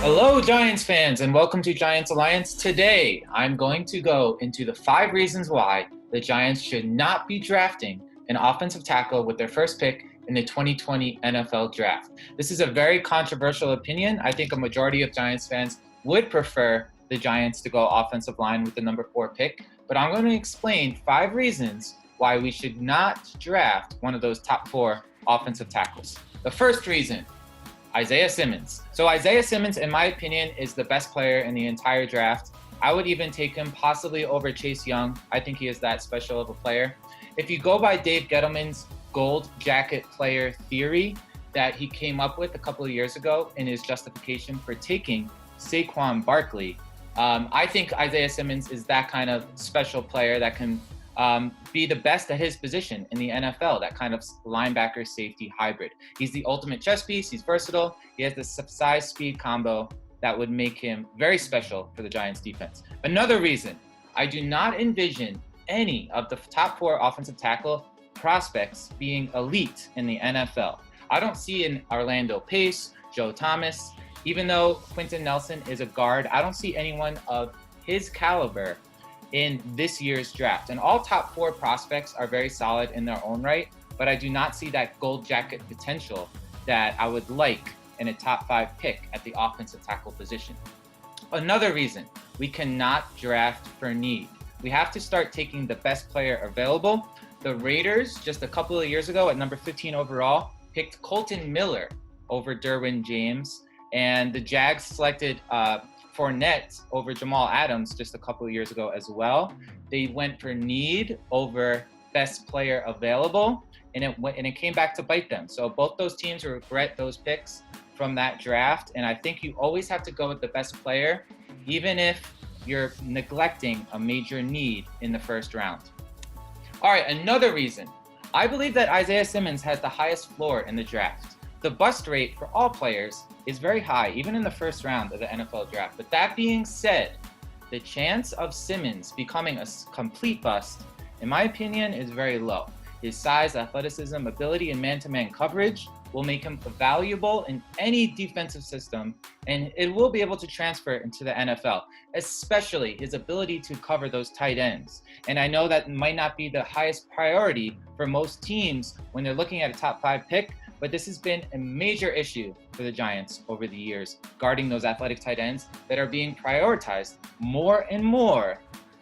Hello, Giants fans, and welcome to Giants Alliance. Today, I'm going to go into the 5 reasons why the Giants should not be drafting an offensive tackle with their first pick in the 2020 NFL Draft. This is a very controversial opinion. I think a majority of Giants fans would prefer the Giants to go offensive line with the number 4 pick, but I'm going to explain 5 reasons why we should not draft one of those top 4 offensive tackles. The first reason, Isaiah Simmons. So Isaiah Simmons, in my opinion, is the best player in the entire draft. I would even take him possibly over Chase Young. I think he is that special of a player. If you go by Dave Gettleman's gold jacket player theory that he came up with a couple of years ago in his justification for taking Saquon Barkley, I think Isaiah Simmons is that kind of special player that can be the best at his position in the NFL, that kind of linebacker safety hybrid. He's the ultimate chess piece. He's versatile. He has the size speed combo that would make him very special for the Giants defense. Another reason, I do not envision any of the top 4 offensive tackle prospects being elite in the NFL. I don't see an Orlando Pace, Joe Thomas, even though Quentin Nelson is a guard, I don't see anyone of his caliber in this year's draft. And all top 4 prospects are very solid in their own right, but I do not see that gold jacket potential that I would like in a top 5 pick at the offensive tackle position. Another reason, we cannot draft for need. We have to start taking the best player available. The Raiders, just a couple of years ago at number 15 overall, picked Colton Miller over Derwin James, and the Jags selected Fournette over Jamal Adams just a couple of years ago as well. They went for need over best player available, and it came back to bite them. So both those teams regret those picks from that draft, and I think you always have to go with the best player, even if you're neglecting a major need in the first round. All right, another reason. I believe that Isaiah Simmons has the highest floor in the draft. The bust rate for all players is very high, even in the first round of the NFL draft. But that being said, the chance of Simmons becoming a complete bust, in my opinion, is very low. His size, athleticism, ability, and man-to-man coverage will make him valuable in any defensive system, and it will be able to transfer into the NFL, especially his ability to cover those tight ends. And I know that might not be the highest priority for most teams when they're looking at a top 5 pick, but this has been a major issue for the Giants over the years, guarding those athletic tight ends that are being prioritized more and more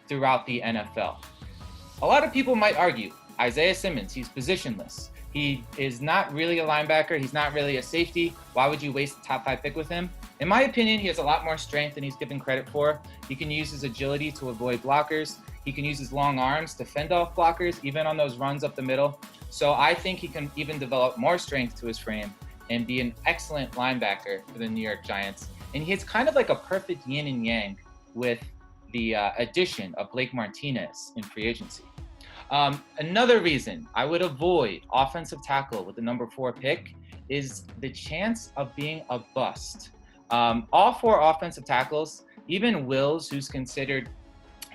throughout the NFL. A lot of people might argue, Isaiah Simmons, he's positionless. He is not really a linebacker. He's not really a safety. Why would you waste a top 5 pick with him? In my opinion, he has a lot more strength than he's given credit for. He can use his agility to avoid blockers. He can use his long arms to fend off blockers, even on those runs up the middle. So I think he can even develop more strength to his frame and be an excellent linebacker for the New York Giants. And he's kind of like a perfect yin and yang with the addition of Blake Martinez in free agency. Another reason I would avoid offensive tackle with the number 4 pick is the chance of being a bust. All 4 offensive tackles, even Wills, who's considered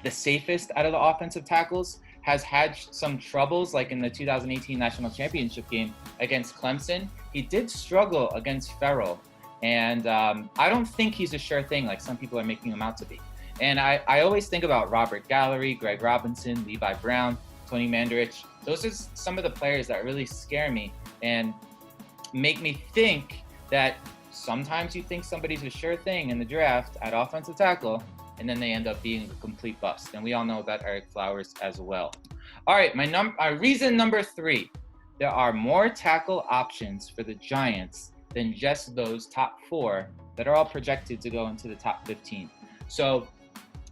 the safest out of the offensive tackles, has had some troubles, like in the 2018 National Championship game against Clemson. He did struggle against Ferrell, and I don't think he's a sure thing like some people are making him out to be. And I always think about Robert Gallery, Greg Robinson, Levi Brown, Tony Mandarich. Those are some of the players that really scare me and make me think that sometimes you think somebody's a sure thing in the draft at offensive tackle, and then they end up being a complete bust. And we all know about Eric Flowers as well. All right, my reason number 3, there are more tackle options for the Giants than just those top 4 that are all projected to go into the top 15. So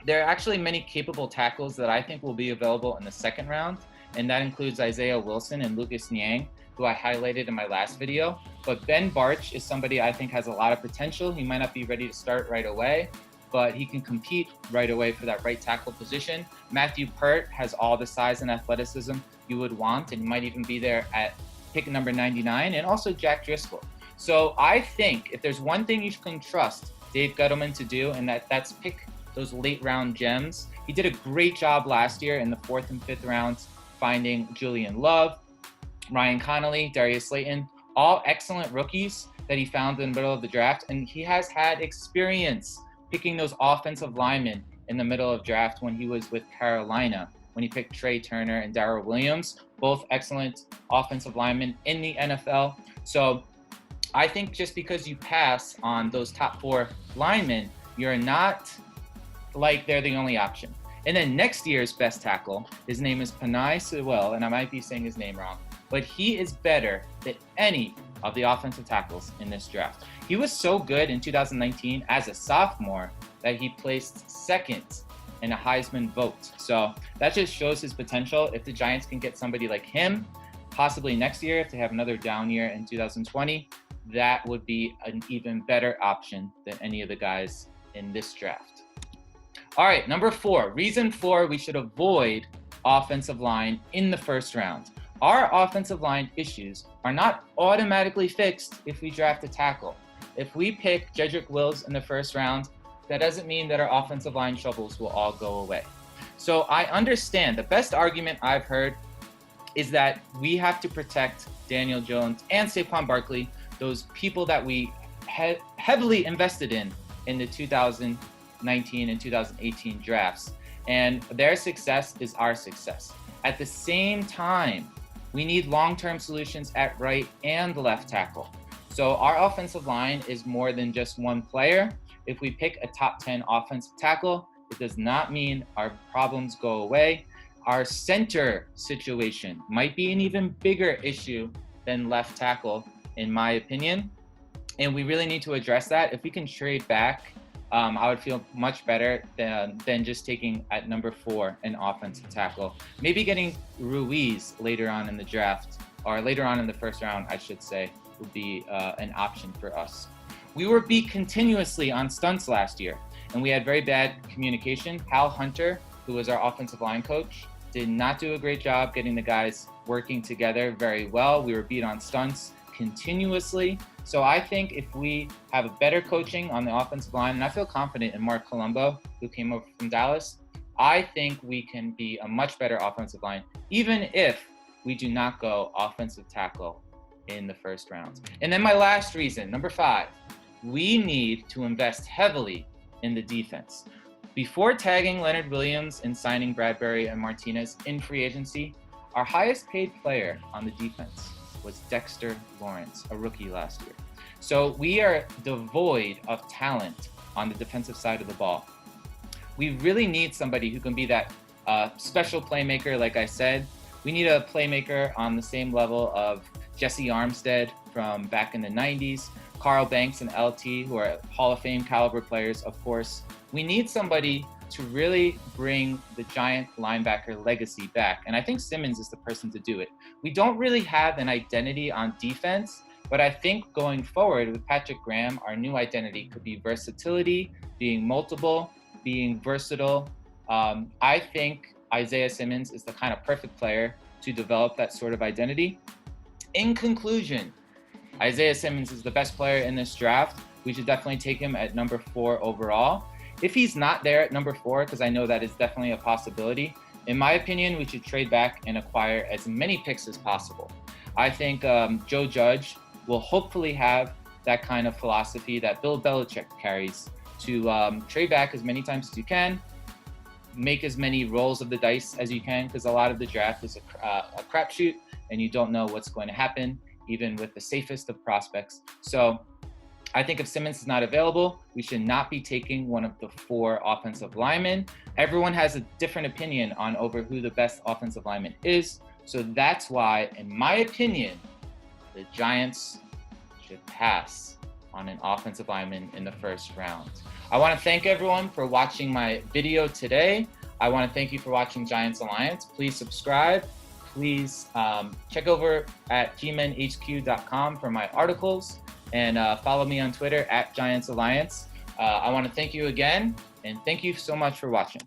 there are actually many capable tackles that I think will be available in the second round, and that includes Isaiah Wilson and Lucas Niang, who I highlighted in my last video. But Ben Bartch is somebody I think has a lot of potential. He might not be ready to start right away, but he can compete right away for that right tackle position. Matthew Pert has all the size and athleticism you would want, and he might even be there at pick number 99, and also Jack Driscoll. So I think if there's one thing you can trust Dave Gettleman to do, and that's pick those late round gems. He did a great job last year in the 4th and 5th rounds, finding Julian Love, Ryan Connolly, Darius Slayton, all excellent rookies that he found in the middle of the draft, and he has had experience picking those offensive linemen in the middle of draft when he was with Carolina, when he picked Trey Turner and Darrell Williams, both excellent offensive linemen in the NFL. So I think just because you pass on those top 4 linemen, you're not like they're the only option. And then next year's best tackle, his name is Penei Sewell, and I might be saying his name wrong, but he is better than any of the offensive tackles in this draft. He was so good in 2019 as a sophomore that he placed second in a Heisman vote. So that just shows his potential. If the Giants can get somebody like him, possibly next year, if they have another down year in 2020, that would be an even better option than any of the guys in this draft. All right, number 4, reason 4 we should avoid offensive line in the first round. Our offensive line issues are not automatically fixed if we draft a tackle. If we pick Jedrick Wills in the first round, that doesn't mean that our offensive line troubles will all go away. So I understand the best argument I've heard is that we have to protect Daniel Jones and Saquon Barkley, those people that we heavily invested in the 2019 and 2018 drafts. And their success is our success. At the same time, we need long-term solutions at right and left tackle. So our offensive line is more than just one player. If we pick a top 10 offensive tackle, it does not mean our problems go away. Our center situation might be an even bigger issue than left tackle, in my opinion. And we really need to address that. If we can trade back, I would feel much better than just taking at number 4 an offensive tackle. Maybe getting Ruiz later on in the draft, or later on in the first round, I should say, would be an option for us. We were beat continuously on stunts last year, and we had very bad communication. Hal Hunter, who was our offensive line coach, did not do a great job getting the guys working together very well. We were beat on stunts continuously. So I think if we have a better coaching on the offensive line, and I feel confident in Mark Colombo, who came over from Dallas, I think we can be a much better offensive line, even if we do not go offensive tackle in the first round. And then my last reason, number 5, we need to invest heavily in the defense. Before tagging Leonard Williams and signing Bradbury and Martinez in free agency, our highest paid player on the defense was Dexter Lawrence, a rookie last year. So we are devoid of talent on the defensive side of the ball. We really need somebody who can be that special playmaker, like I said. We need a playmaker on the same level of Jesse Armstead from back in the 90s, Carl Banks and LT, who are Hall of Fame caliber players, of course. We need somebody to really bring the Giant linebacker legacy back. And I think Simmons is the person to do it. We don't really have an identity on defense, but I think going forward with Patrick Graham, our new identity could be versatility, being multiple, being versatile. I think Isaiah Simmons is the kind of perfect player to develop that sort of identity. In conclusion, Isaiah Simmons is the best player in this draft. We should definitely take him at number 4 overall. If he's not there at number 4, because I know that is definitely a possibility, in my opinion, we should trade back and acquire as many picks as possible. I think Joe Judge will hopefully have that kind of philosophy that Bill Belichick carries to trade back as many times as you can, make as many rolls of the dice as you can, because a lot of the draft is a crapshoot and you don't know what's going to happen, even with the safest of prospects. So I think if Simmons is not available, we should not be taking one of the 4 offensive linemen. Everyone has a different opinion on over who the best offensive lineman is. So that's why, in my opinion, the Giants should pass on an offensive lineman in the first round. I want to thank everyone for watching my video today. I want to thank you for watching Giants Alliance. Please subscribe. Please check over at gmenhq.com for my articles, and follow me on Twitter at Giants Alliance. I want to thank you again, and thank you so much for watching.